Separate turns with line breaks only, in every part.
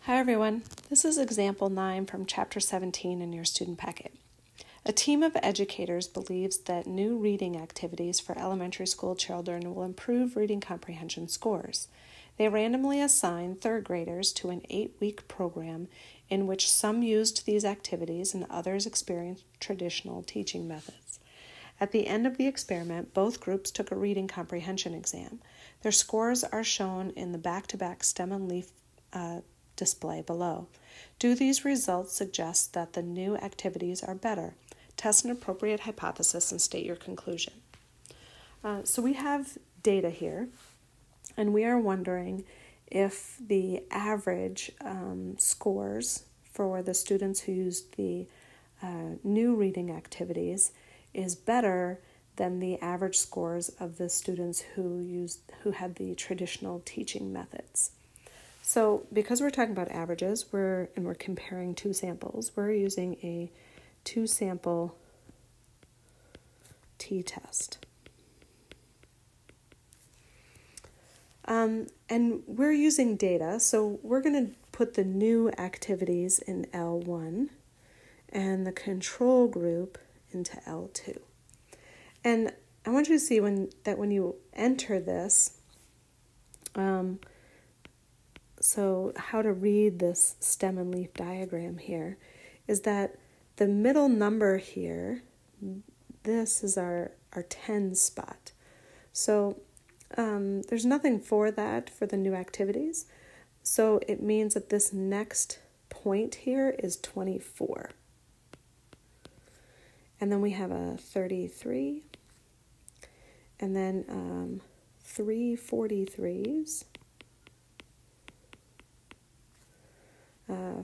Hi everyone, this is example 9 from chapter 17 in your student packet. A team of educators believes that new reading activities for elementary school children will improve reading comprehension scores. They randomly assign third graders to an 8-week program in which some used these activities and others experienced traditional teaching methods. At the end of the experiment, both groups took a reading comprehension exam. Their scores are shown in the back-to-back stem and leaf display below. Do these results suggest that the new activities are better? Test an appropriate hypothesis and state your conclusion. So we have data here, and we are wondering if the average scores for the students who used the new reading activities is better than the average scores of the students who had the traditional teaching methods. So because we're talking about averages, we're comparing two samples, we're using a two-sample t-test. And we're using data, so we're going to put the new activities in L1 and the control group into L2. And I want you to see when you enter this, so how to read this stem and leaf diagram here is that the middle number here, this is our 10 spot. So there's nothing for that for the new activities. So it means that this next point here is 24. And then we have a 33, and then 3 43s.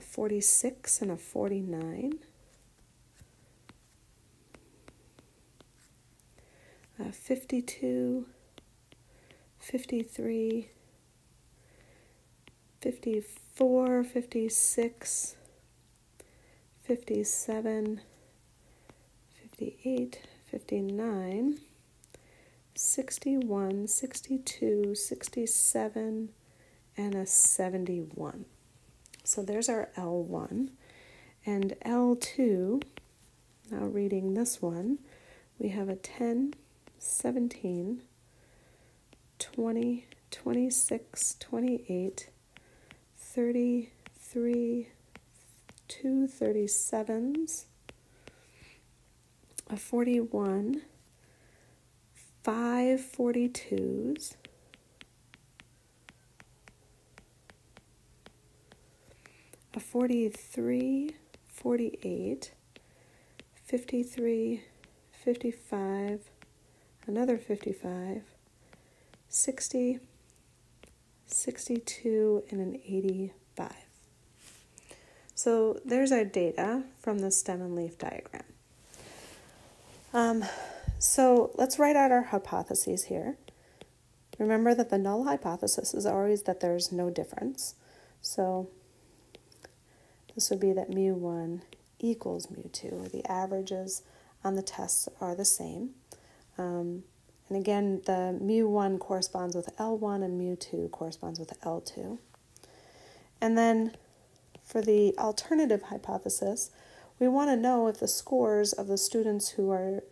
46 and a 49, 52, 53, 54, 56, 57, 58, 59, 61, 62, 67, and a 71. So there's our L1, and L2, now reading this one, we have a 10, 17, 20, 26, 28, 33, 2 37s, a 41, 5 42s, a 43, 48, 53, 55, another 55, 60, 62, and an 85. So there's our data from the stem and leaf diagram. So let's write out our hypotheses here. Remember that the null hypothesis is always that there's no difference. So this would be that mu1 equals mu2, or the averages on the tests are the same. And again, the mu1 corresponds with L1 and mu2 corresponds with L2. And then for the alternative hypothesis, we want to know if the scores of the students who are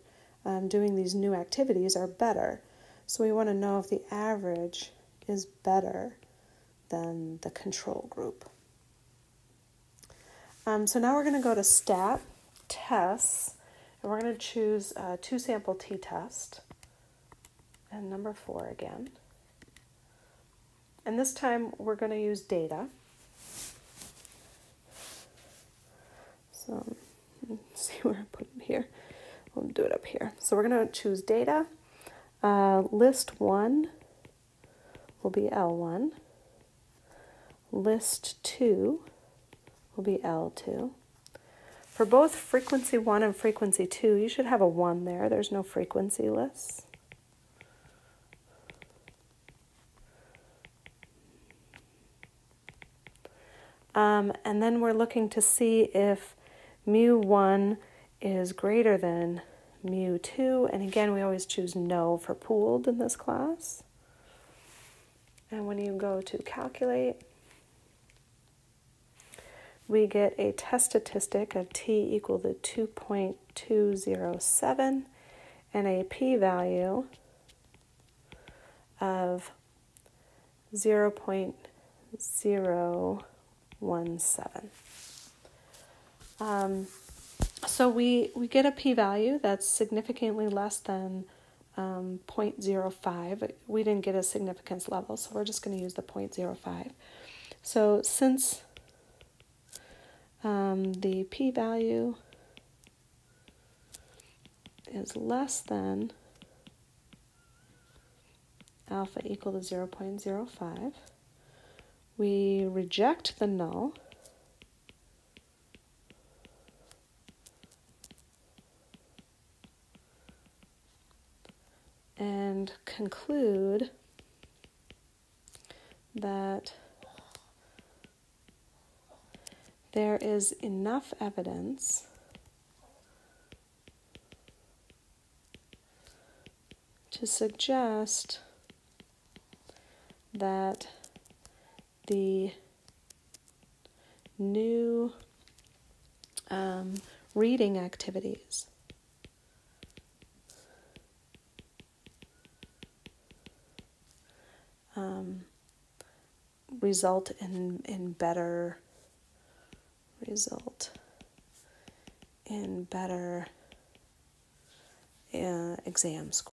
doing these new activities are better. So we want to know if the average is better than the control group. So now we're going to go to Stat, Tests, and we're going to choose two-sample t-test, and number 4 again. And this time we're going to use data. So let's see where I put it here. We'll do it up here. So we're going to choose data. List 1 will be L1. List 2 will be L2. For both frequency 1 and frequency 2, you should have a 1 there. There's no frequency lists. And then we're looking to see if mu1 is greater than mu2. And again, we always choose no for pooled in this class. And when you go to calculate, we get a test statistic of t equal to 2.207 and a p-value of 0.017. So we get a p-value that's significantly less than 0.05. We didn't get a significance level, so we're just going to use the 0.05. So since the p-value is less than alpha equal to 0.05, we reject the null and conclude that there is enough evidence to suggest that the new reading activities result in better exam scores.